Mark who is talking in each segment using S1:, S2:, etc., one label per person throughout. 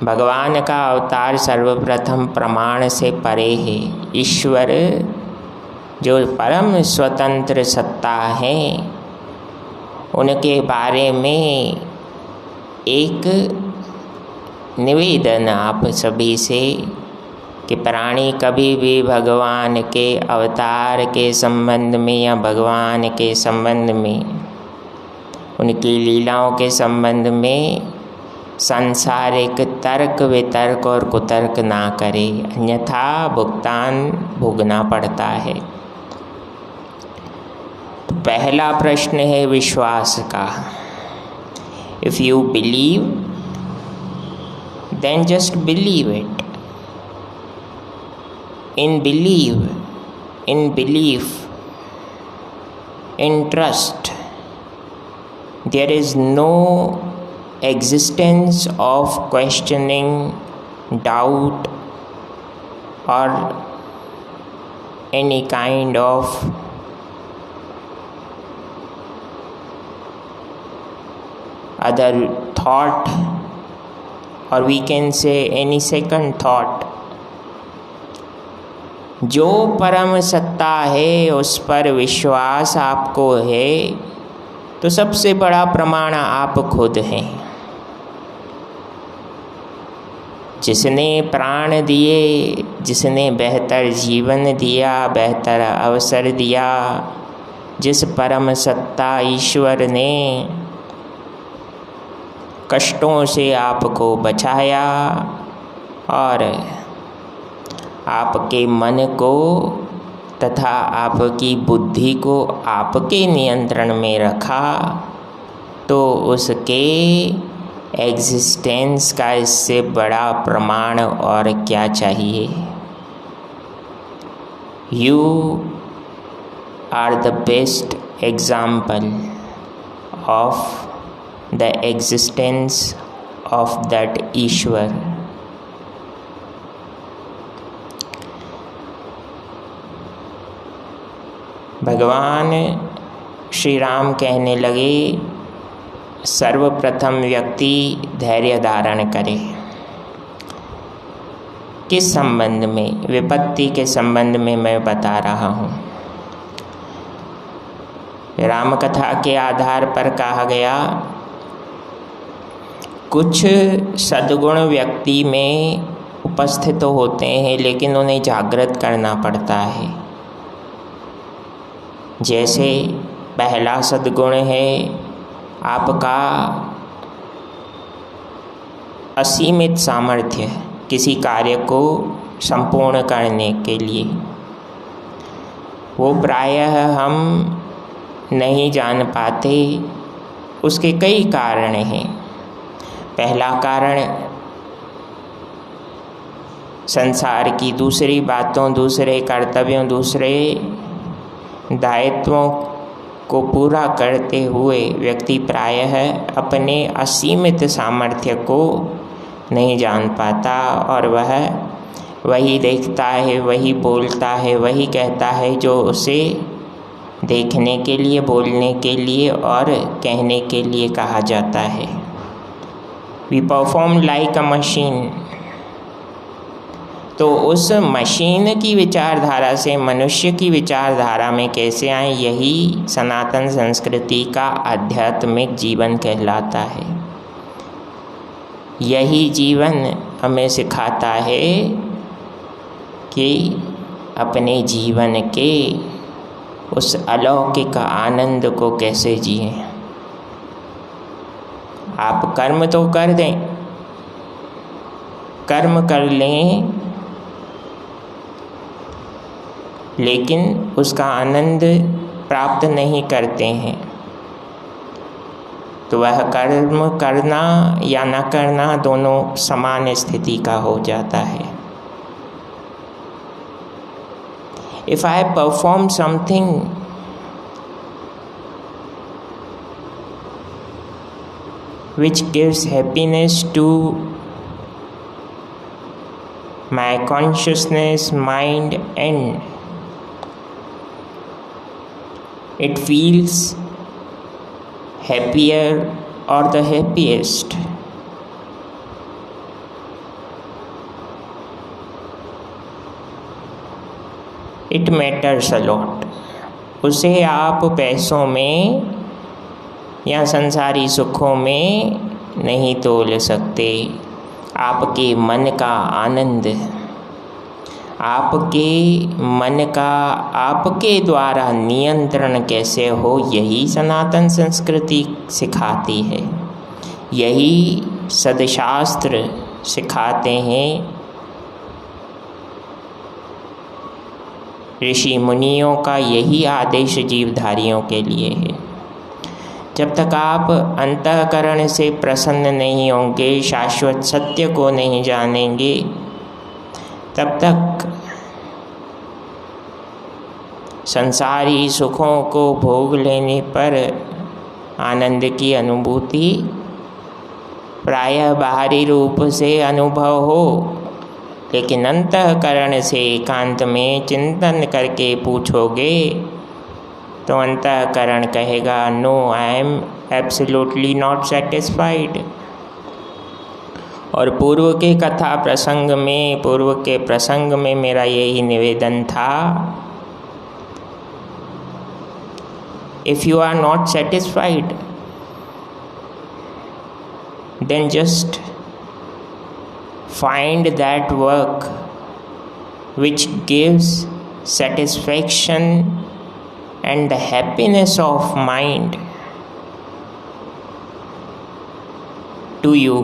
S1: भगवान का अवतार सर्वप्रथम प्रमाण से परे है। ईश्वर जो परम स्वतंत्र सत्ता है, उनके बारे में एक निवेदन आप सभी से कि प्राणी कभी भी भगवान के अवतार के संबंध में या भगवान के संबंध में, उनकी लीलाओं के संबंध में सांसारिक तर्क वितर्क और कुतर्क ना करे, अन्यथा भुगतान भोगना पड़ता है। तो पहला प्रश्न है विश्वास का। If you believe then just believe it. In belief, in trust, there is no existence of questioning, doubt or any kind of other thought, or we can say any second thought। जो परम सत्ता है उस पर विश्वास आपको है, तो सबसे बड़ा प्रमाण आप खुद हैं। जिसने प्राण दिए, जिसने बेहतर जीवन दिया, बेहतर अवसर दिया, जिस परम सत्ता ईश्वर ने कष्टों से आपको बचाया और आपके मन को तथा आपकी बुद्धि को आपके नियंत्रण में रखा, तो उसके एग्जिस्टेंस का इससे बड़ा प्रमाण और क्या चाहिए। You are the best example of the existence of that ईश्वर। भगवान श्री राम कहने लगे, सर्वप्रथम व्यक्ति धैर्य धारण करे। किस संबंध में? विपत्ति के संबंध में मैं बता रहा हूँ। राम कथा के आधार पर कहा गया, कुछ सद्गुण व्यक्ति में उपस्थित तो होते हैं, लेकिन उन्हें जागृत करना पड़ता है। जैसे पहला सद्गुण है आपका असीमित सामर्थ्य किसी कार्य को संपूर्ण करने के लिए। वो प्रायः हम नहीं जान पाते, उसके कई कारण हैं। पहला कारण संसार की दूसरी बातों, दूसरे कर्तव्यों, दूसरे दायित्वों को पूरा करते हुए व्यक्ति प्रायः अपने असीमित सामर्थ्य को नहीं जान पाता और वह वही देखता है, वही बोलता है, वही कहता है जो उसे देखने के लिए, बोलने के लिए और कहने के लिए कहा जाता है। We perform like a machine. तो उस मशीन की विचारधारा से मनुष्य की विचारधारा में कैसे आए, यही सनातन संस्कृति का आध्यात्मिक जीवन कहलाता है। यही जीवन हमें सिखाता है कि अपने जीवन के उस अलौकिक आनंद को कैसे जिएं। आप कर्म तो कर दें, कर्म कर लें, लेकिन उसका आनंद प्राप्त नहीं करते हैं, तो वह कर्म करना या न करना दोनों समान स्थिति का हो जाता है। If I perform something which gives happiness to my consciousness, mind, and it feels happier or the happiest, it matters a lot. उसे आप पैसों में या संसारी सुखों में नहीं तोल सकते। आपके मन का आनंद, आपके मन का आपके द्वारा नियंत्रण कैसे हो, यही सनातन संस्कृति सिखाती है, यही सदशास्त्र सिखाते हैं। ऋषि मुनियों का यही आदेश जीवधारियों के लिए है। जब तक आप अंतःकरण से प्रसन्न नहीं होंगे, शाश्वत सत्य को नहीं जानेंगे, तब तक संसारी सुखों को भोग लेने पर आनंद की अनुभूति प्रायः बाहरी रूप से अनुभव हो, लेकिन अंतःकरण से एकांत में चिंतन करके पूछोगे तो अंतःकरण कहेगा, no, I am absolutely not satisfied. और पूर्व के प्रसंग में मेरा यही निवेदन था, if you are not satisfied then just find that work which gives satisfaction and the happiness of mind to you।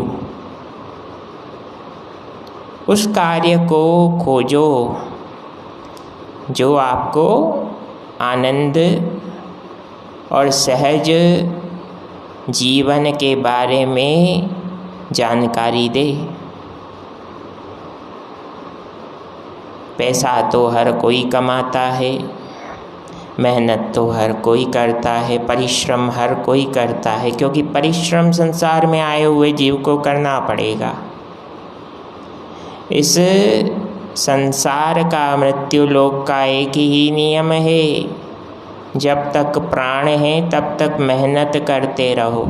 S1: उस कार्य को खोजो जो आपको आनंद और सहज जीवन के बारे में जानकारी दे। पैसा तो हर कोई कमाता है, मेहनत तो हर कोई करता है, परिश्रम हर कोई करता है, क्योंकि परिश्रम संसार में आए हुए जीव को करना पड़ेगा। इस संसार का, मृत्यु लोक का एक ही नियम है, जब तक प्राण है तब तक मेहनत करते रहो।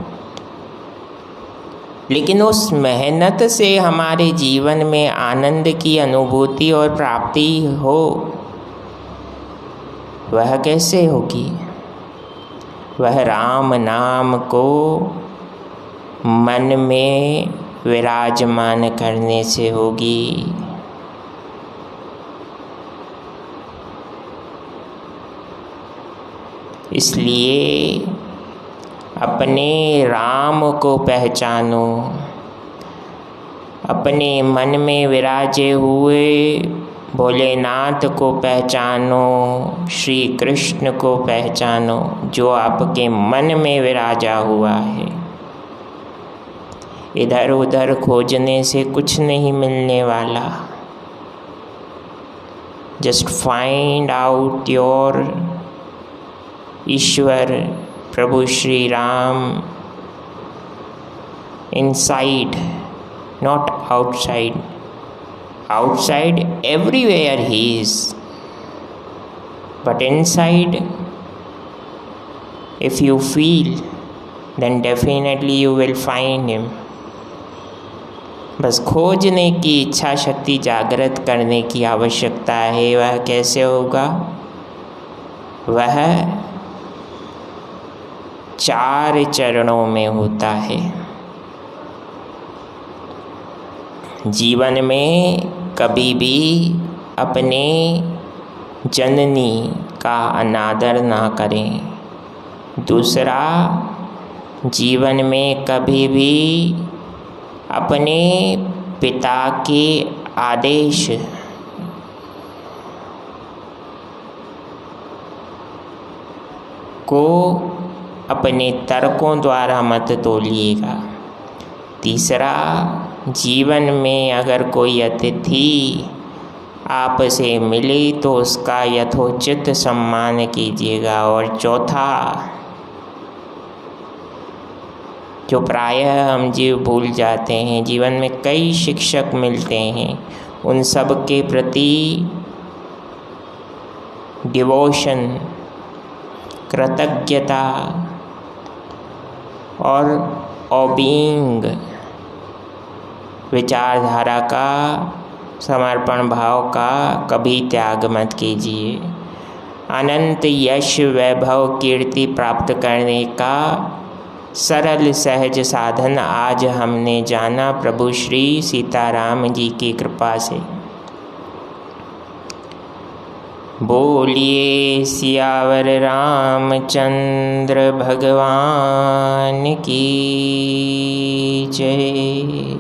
S1: लेकिन उस मेहनत से हमारे जीवन में आनंद की अनुभूति और प्राप्ति हो, वह कैसे होगी? वह राम नाम को मन में विराजमान करने से होगी। इसलिए अपने राम को पहचानो, अपने मन में विराजे हुए भोलेनाथ को पहचानो, श्री कृष्ण को पहचानो, जो आपके मन में विराजा हुआ है। इधर उधर खोजने से कुछ नहीं मिलने वाला। Just find out your Ishwar, Prabhu Shri Ram, inside, not outside. Outside, everywhere he is, but inside, if you feel, then definitely you will find him। बस खोजने की इच्छा शक्ति जागृत करने की आवश्यकता है। वह कैसे होगा? वह 4 चरणों में होता है। जीवन में कभी भी अपने जननी का अनादर ना करें। दूसरा, जीवन में कभी भी अपने पिता के आदेश को अपने तर्कों द्वारा मत तोलिएगा। तीसरा, जीवन में अगर कोई अतिथि आपसे मिले तो उसका यथोचित सम्मान कीजिएगा। और चौथा, जो प्रायः हम जीव भूल जाते हैं, जीवन में कई शिक्षक मिलते हैं, उन सब के प्रति डिवोशन, कृतज्ञता और ओबीइंग विचारधारा का समर्पण भाव का कभी त्याग मत कीजिए। अनंत यश वैभव कीर्ति प्राप्त करने का सरल सहज साधन आज हमने जाना प्रभु श्री सीताराम जी की कृपा से। बोलिए सियावर रामचंद्र भगवान की जय।